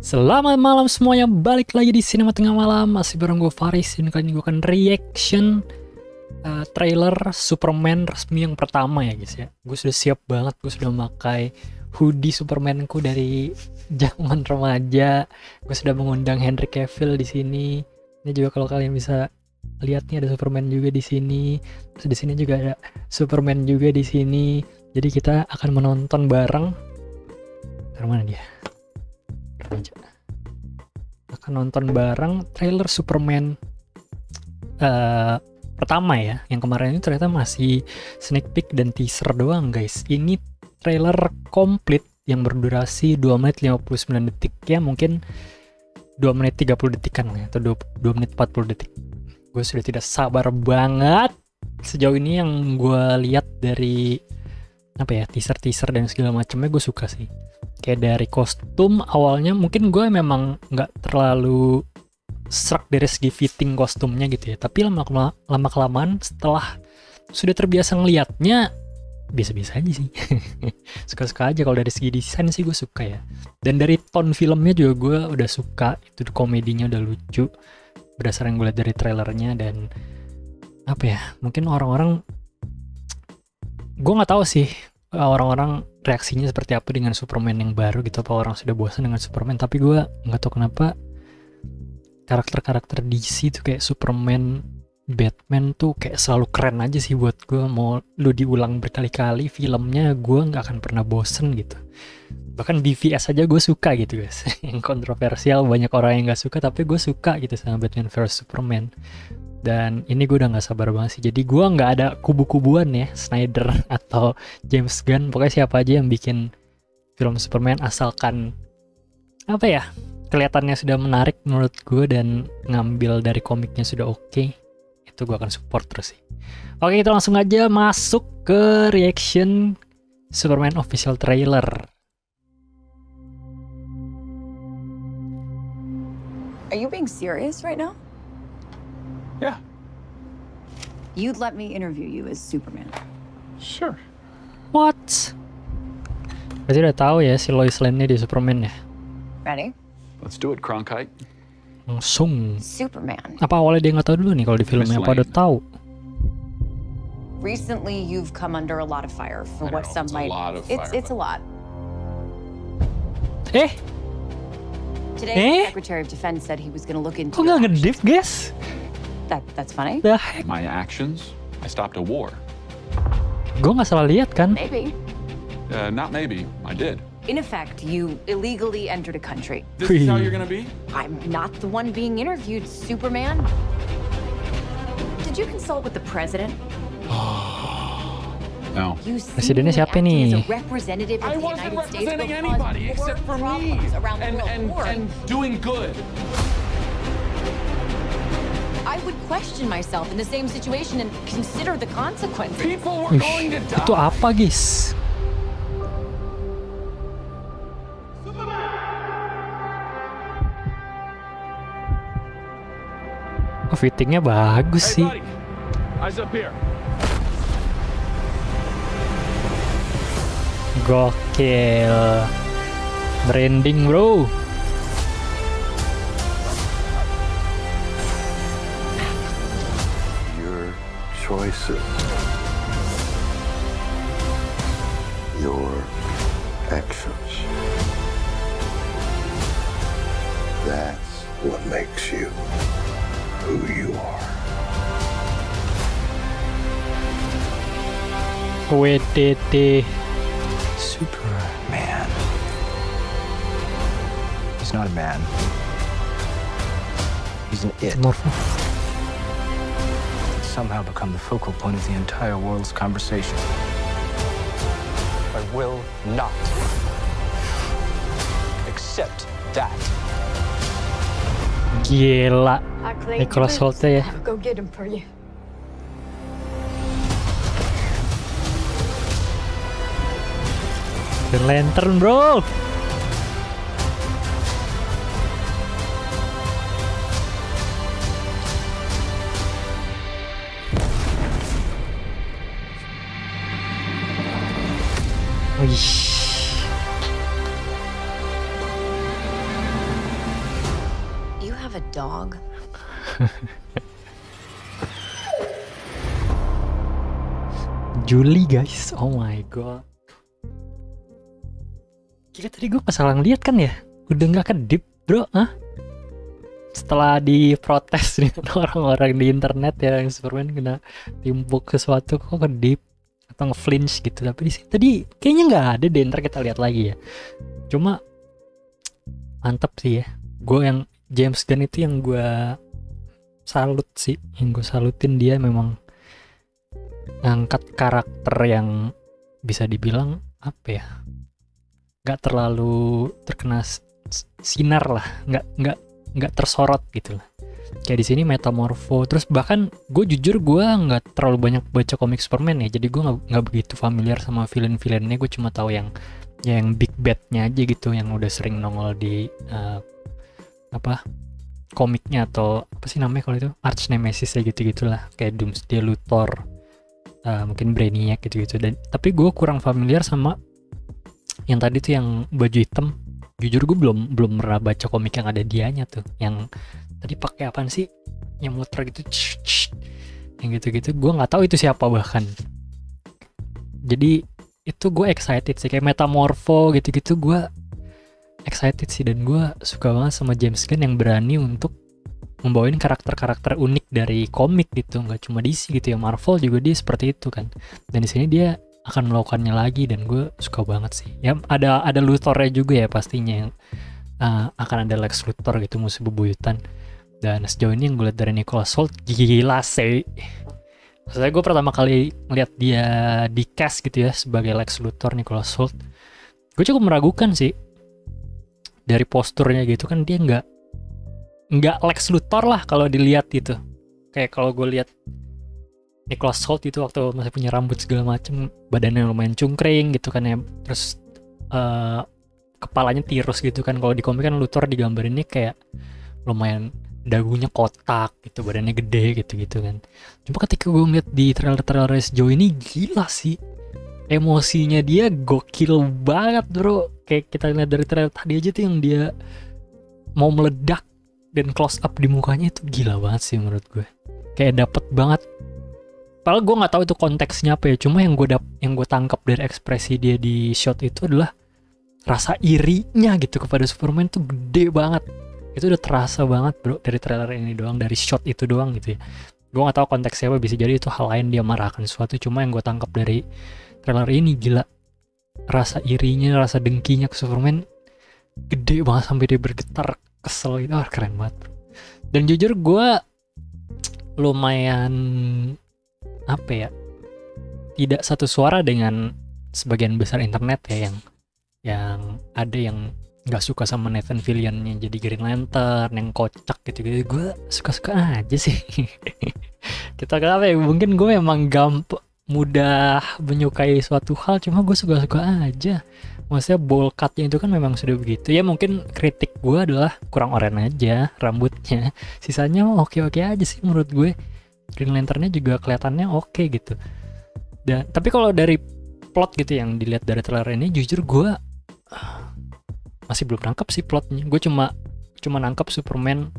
Selamat malam semuanya, balik lagi di Sinema Tengah Malam. Masih bareng gue Faris. Ini kali ini gue akan reaction trailer Superman resmi yang pertama ya guys ya. Gue sudah siap banget, gue sudah memakai hoodie Supermanku dari zaman remaja. Gue sudah mengundang Henry Cavill di sini. Ini juga kalau kalian bisa lihat nih ada Superman juga di sini. Terus di sini juga ada Superman juga di sini. Jadi kita akan menonton bareng. Dari mana dia? Aja. Akan nonton bareng trailer Superman pertama ya. Yang kemarin ini ternyata masih sneak peek dan teaser doang guys. Ini trailer komplit yang berdurasi 2 menit 59 detik ya, mungkin 2 menit 30 detikan ya, atau 2 menit 40 detik. Gue sudah tidak sabar banget. Sejauh ini yang gue lihat dari apa ya, teaser dan segala macamnya gue suka sih. Kayak dari kostum awalnya mungkin gue memang nggak terlalu struck dari segi fitting kostumnya gitu ya, tapi lama kelamaan setelah sudah terbiasa ngelihatnya biasa-biasa aja sih. Suka-suka aja. Kalau dari segi desain sih gue suka ya, dan dari tone filmnya juga gue udah suka. Itu komedinya udah lucu berdasarkan gue lihat dari trailernya. Dan apa ya, mungkin orang-orang, gue nggak tahu sih orang-orang reaksinya seperti apa dengan Superman yang baru gitu, apa orang sudah bosan dengan Superman. Tapi gue nggak tahu kenapa karakter-karakter DC tuh kayak Superman, Batman tuh kayak selalu keren aja sih buat gue. Mau lu diulang berkali-kali filmnya, gue nggak akan pernah bosen gitu. Bahkan BVS aja gue suka gitu guys. Yang kontroversial, banyak orang yang nggak suka, tapi gue suka gitu sama Batman vs Superman. Dan ini gue udah gak sabar banget sih. Jadi gue gak ada kubu-kubuan ya, Snyder atau James Gunn. Pokoknya siapa aja yang bikin film Superman, asalkan apa ya, kelihatannya sudah menarik menurut gue dan ngambil dari komiknya sudah oke, itu gue akan support terus sih. Oke, kita langsung aja masuk ke reaction Superman official trailer. Are you being serious right now? Yeah. You'd let me interview you as Superman. Sure. What? Berarti udah tahu ya si Lois Lane-nya di Superman ya? Ready? Let's do it, Cronkite. Langsung. Superman. Apa awalnya dia nggak tahu dulu nih kalau di filmnya, apa udah tahu? Recently, you've come under a lot of fire for what some might. It's a lot. Today, the Secretary of Defense said he was going to look into. Kok nggak ngedip, guys? That's funny. The heck? My actions, I stopped a war. Gue nggak salah lihat kan? Maybe. Not maybe, I did. In effect, you illegally entered a country. This is how you're gonna be? I'm not the one being interviewed, Superman. Did you consult with the president? No. Presidennya siapa nih? I wasn't representing anybody except for me and doing good. I would question myself in the same situation and consider the consequences. People were going to die. Itu apa, guys? Oh, fittingnya bagus sih. Hey, buddy. Eyes up here. Gokil. Branding, bro. Choices, your actions, that's what makes you who you are. WTT Superman. He's not a man. He's an it. Somehow become the focal point of the entire world's conversation. I will not accept that. Gila. Nicholas Hoult ya. Go get him for you. Green Lantern, bro. Wih. dog. Julie guys, oh my god. Gila, tadi gue pas salah ngeliat kan ya, udah nggak kedip bro, setelah diprotes nih orang-orang di internet ya, yang Superman kena timpuk sesuatu kok kedip atau nge-flinch gitu. Tapi di sini tadi kayaknya nggak ada deh, ntar kita lihat lagi ya. Cuma mantep sih ya, gue yang James Gunn itu yang gue salut sih, yang gue salutin, dia memang ngangkat karakter yang bisa dibilang apa ya, nggak terlalu terkena sinar lah, nggak tersorot gitu lah. Kayak di sini Metamorpho, terus bahkan gue jujur gue nggak terlalu banyak baca komik Superman ya, jadi gue nggak begitu familiar sama villain-villainnya. Gue cuma tahu yang big bad-nya aja gitu, yang udah sering nongol di komiknya, atau apa sih namanya kalau itu, arch nemesis ya gitu-gitulah, kayak Doomsday, Luthor, mungkin Brainiac gitu-gitu. Dan tapi gue kurang familiar sama yang tadi tuh yang baju hitam. Jujur gue belum pernah baca komik yang ada dianya tuh, yang tadi pakai apaan sih, yang muter gitu, yang gitu-gitu. Gue nggak tahu itu siapa bahkan. Jadi itu gue excited sih, kayak Metamorpho gitu-gitu gue excited sih. Dan gue suka banget sama James Gunn yang berani untuk membawain karakter-karakter unik dari komik gitu, nggak cuma DC gitu ya, Marvel juga dia seperti itu kan. Dan di sini dia akan melakukannya lagi, dan gue suka banget sih. Ya ada Luthor-nya juga ya pastinya, yang akan ada Lex Luthor gitu, musuh bebuyutan. Dan sejauh ini yang gue lihat dari Nicholas Hoult gila sih. Maksudnya gue pertama kali ngeliat dia di cast gitu ya sebagai Lex Luthor, Nicholas Hoult, gue cukup meragukan sih. Dari posturnya gitu kan, dia nggak Lex Luthor lah kalau dilihat gitu. Kayak kalau gue lihat Nicholas Hoult itu waktu masih punya rambut segala macem, badannya lumayan cungkring gitu kan ya, terus kepalanya tirus gitu kan. Kalau di komik kan Luthor digambarinnya kayak lumayan dagunya kotak gitu, badannya gede gitu kan. Cuma ketika gue ngeliat di trailer sejauh ini, gila sih, emosinya dia gokil banget bro. Kayak kita lihat dari trailer tadi aja tuh, yang dia mau meledak dan close up di mukanya itu gila banget sih menurut gue. Kayak dapet banget. Padahal gue nggak tahu itu konteksnya apa ya. Cuma yang gue tangkap dari ekspresi dia di shot itu adalah rasa irinya gitu kepada Superman tuh gede banget. Itu udah terasa banget bro dari trailer ini doang, dari shot itu doang gitu ya. Gue nggak tahu konteksnya apa, bisa jadi itu hal lain, dia marahkan sesuatu. Cuma yang gue tangkap dari trailer ini gila, rasa irinya, rasa dengkinya ke Superman gede banget sampai dia bergetar, kesel gitu. Keren banget bro. Dan jujur gue lumayan apa ya, tidak satu suara dengan sebagian besar internet ya, yang ada yang nggak suka sama Nathan Fillion-nya jadi Green Lantern yang kocak gitu-gitu. Gue suka-suka aja sih. Kita kenapa ya, mungkin gue memang mudah menyukai suatu hal, cuma gue suka-suka aja. Maksudnya bowl cut-nya itu kan memang sudah begitu ya. Mungkin kritik gue adalah kurang oranye aja rambutnya, sisanya oke-oke aja sih menurut gue. Green Lantern-nya juga kelihatannya oke gitu. Dan tapi kalau dari plot gitu yang dilihat dari trailer ini, jujur gue masih belum nangkep sih plotnya. Gue cuma nangkep Superman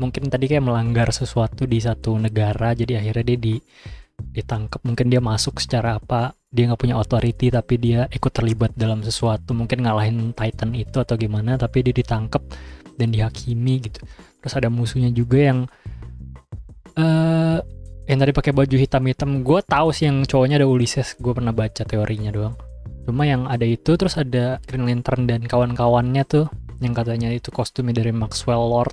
mungkin tadi kayak melanggar sesuatu di satu negara, jadi akhirnya dia ditangkap. Mungkin dia masuk secara apa, dia nggak punya authority tapi dia ikut terlibat dalam sesuatu, mungkin ngalahin Titan itu atau gimana, tapi dia ditangkap dan dihakimi gitu. Terus ada musuhnya juga yang tadi pakai baju hitam-hitam. Gue tahu sih yang cowoknya ada Ulysses, gue pernah baca teorinya doang. Cuma yang ada itu, terus ada Green Lantern dan kawan-kawannya tuh yang katanya itu kostumnya dari Maxwell Lord.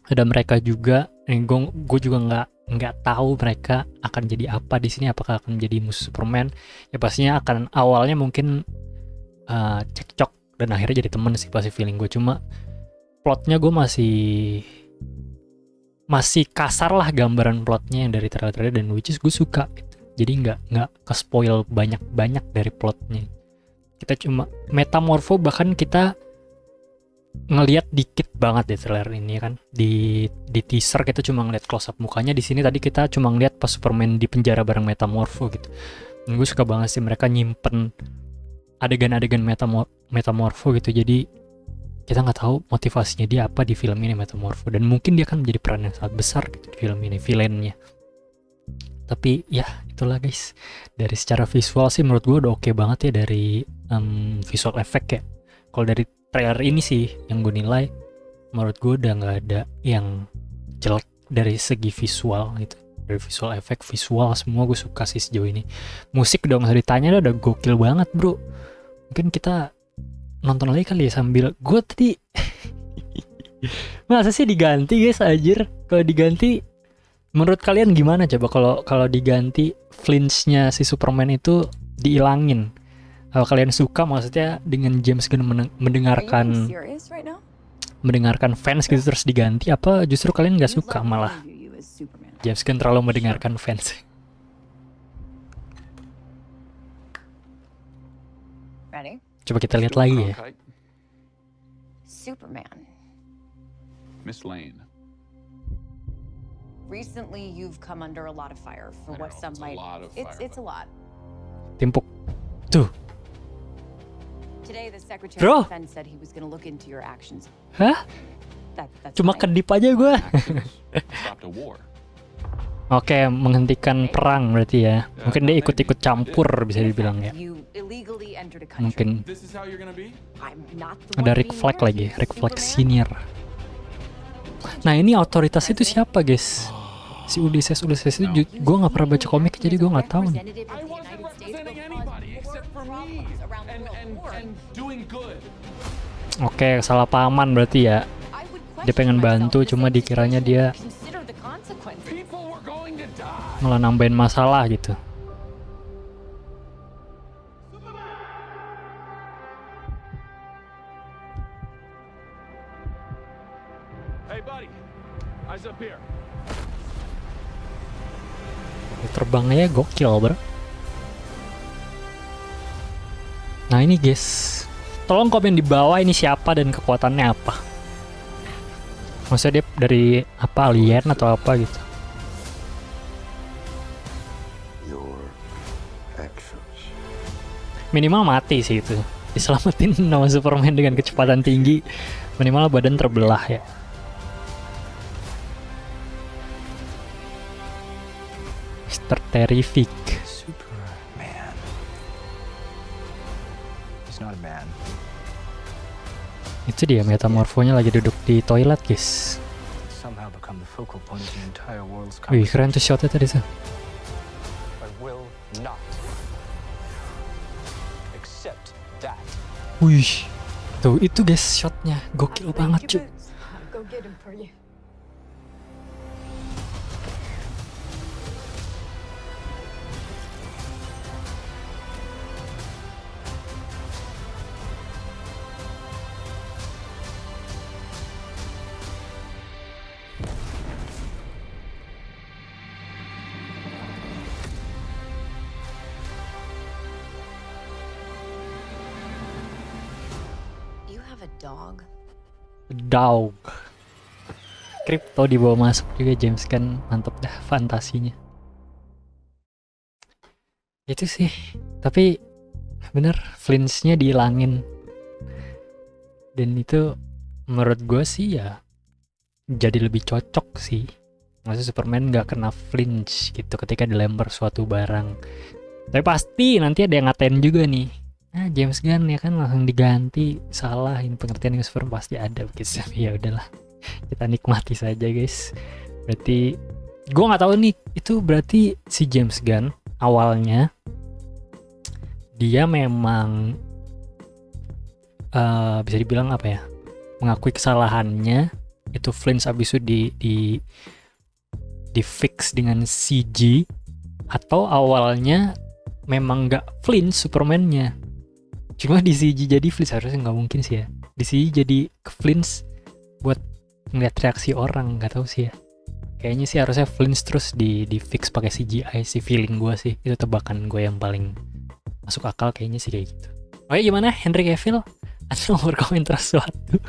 Ada mereka juga. Gue juga nggak tahu mereka akan jadi apa di sini. Apakah akan menjadi musuh Superman? Ya pastinya akan awalnya mungkin cekcok dan akhirnya jadi temen sih, pasti feeling gue. Cuma plotnya gue masih kasar lah gambaran plotnya yang dari trailer, dan which is gue suka gitu. Jadi nggak ke spoil banyak dari plotnya. Kita cuma Metamorpho, bahkan kita ngelihat dikit banget di trailer ini kan. Di teaser kita cuma ngeliat close up mukanya. Di sini tadi kita cuma ngeliat pas Superman di penjara bareng Metamorpho gitu. Dan gue suka banget sih mereka nyimpen adegan-adegan Metamorpho gitu. Jadi kita nggak tahu motivasinya dia apa di film ini Metamorpho, dan mungkin dia akan menjadi peran yang sangat besar gitu di film ini, villainnya. Tapi ya itulah guys, dari secara visual sih menurut gue udah oke banget ya dari visual effect ya. Kalau dari trailer ini sih yang gue nilai, menurut gue udah nggak ada yang jelek dari segi visual gitu. Dari visual effect, visual semua gue suka sih sejauh ini. Musik udah nggak usah ditanya, udah gokil banget bro. Mungkin kita nonton lagi kali ya sambil gue tadi masa sih diganti guys anjir. Kalau diganti menurut kalian gimana coba kalau diganti flinch-nya si Superman itu diilangin? Kalau kalian suka maksudnya dengan James Gunn mendengarkan fans gitu terus diganti, apa justru kalian nggak suka malah James Gunn terlalu mendengarkan fans? Ready? Coba kita lihat lagi ya. Superman. Miss Lane. Recently, you've come under a lot of fire for what some might. It's a lot. Timpuk. Tuh. Today, the Secretary Bro. of Defense said he was going to look into your actions. Hah? That's Cuma fine. kedip aja gue. Stopped a war. Oke, menghentikan perang berarti ya. Mungkin dia ikut-ikut campur bisa dibilang ya. You illegally entered a country. Mungkin This is how you're gonna be? I'm not the ada one Rick being Flag lagi, interviewed, Rick Flag Superman. senior. Nah ini otoritas itu siapa guys? Si Ulysses itu gue nggak pernah baca komik jadi gue nggak tahu nih. Representative of I the wasn't United States representing will anybody cause except for more me problems around the world. and doing good. Oke, salah pahaman berarti ya. I would Dia pengen question bantu, myself in cuma the dikiranya situation. dia Consider the consequences. People were going to die. malah nambahin masalah gitu. Hey buddy, eyes up here. Terbangnya gokil bro. Nah ini guys, tolong komen di bawah ini siapa dan kekuatannya apa. Maksudnya dia dari apa, alien atau apa gitu. Your actions. Minimal mati sih itu. Diselamatin sama Superman dengan kecepatan tinggi. Minimal badan terbelah ya. Mr. Terrific. Superman. He's not a man. Itu dia metamorfonya lagi duduk di toilet guys. Somehow become the focal point of the entire world's Wih conversation. keren tuh shotnya tadi tuh. I will not accept that. Wih, tuh itu guys shotnya gokil banget cuy. Go get him for you. You have a dog? Dog. Crypto dibawa masuk juga James Gunn, mantep dah fantasinya. Itu sih, tapi bener flinch-nya dihilangin. Dan itu menurut gue sih ya jadi lebih cocok sih. Maksudnya Superman nggak kena flinch gitu ketika dilempar suatu barang. Tapi pasti nanti ada yang ngatain juga nih. Nah James Gunn ya kan langsung diganti, salah, ini pengertian yang Superman pasti ada begitu. Ya udahlah, kita nikmati saja guys. Berarti gue nggak tahu nih, itu berarti si James Gunn awalnya dia memang bisa dibilang apa ya, mengakui kesalahannya, itu flinch abis itu di fix dengan CG, atau awalnya memang nggak flinch Superman-nya, cuma di CG jadi flinch. Harusnya nggak mungkin sih ya, di CG jadi flinch buat ngeliat reaksi orang, nggak tahu sih ya. Kayaknya sih harusnya flinch terus di fix pakai CGI sih, feeling gue sih, itu tebakan gue yang paling masuk akal kayaknya sih kayak gitu. Oke, gimana Henry Cavill? Atau mau berkomentar sesuatu?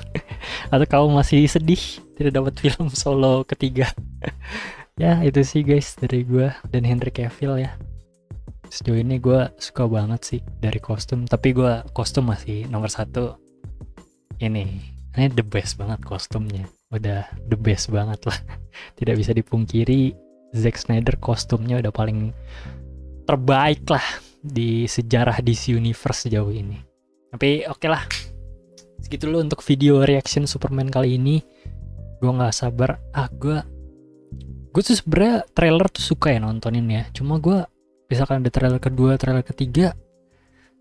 Atau kamu masih sedih tidak dapat film solo ketiga? Ya itu sih guys dari gue dan Henry Cavill ya. Sejauh ini gue suka banget sih dari kostum, tapi gue kostum masih nomor satu ini Ini the best banget kostumnya, udah the best banget lah. Tidak bisa dipungkiri, Zack Snyder kostumnya udah paling terbaik lah di sejarah DC Universe sejauh ini. Tapi oke lah, segitu dulu untuk video reaction Superman kali ini. Gue nggak sabar, gue tuh sebenernya trailer tuh suka ya nontonin ya. Cuma gue misalkan ada trailer kedua, trailer ketiga,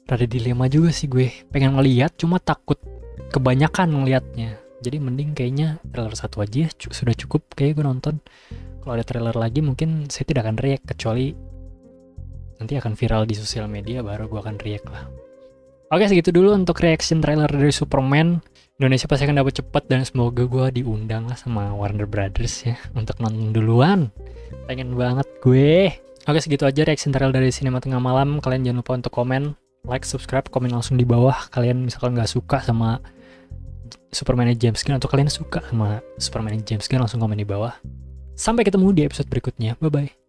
rada dilema juga sih gue. Pengen ngeliat, cuma takut kebanyakan ngeliatnya. Jadi mending kayaknya trailer satu aja sudah cukup kayak gue nonton. Kalau ada trailer lagi mungkin saya tidak akan react, kecuali nanti akan viral di sosial media baru gue akan react lah. Oke, segitu dulu untuk reaction trailer dari Superman. Indonesia pasti akan dapat cepat dan semoga gue diundang lah sama Warner Brothers ya untuk nonton duluan. Pengen banget gue. Oke, segitu aja reaction trailer dari Sinema Tengah Malam. Kalian jangan lupa untuk komen, like, subscribe, komen langsung di bawah. Kalian misalkan nggak suka sama Superman James Gunn atau kalian suka sama Superman James Gunn, langsung komen di bawah. Sampai ketemu di episode berikutnya. Bye-bye.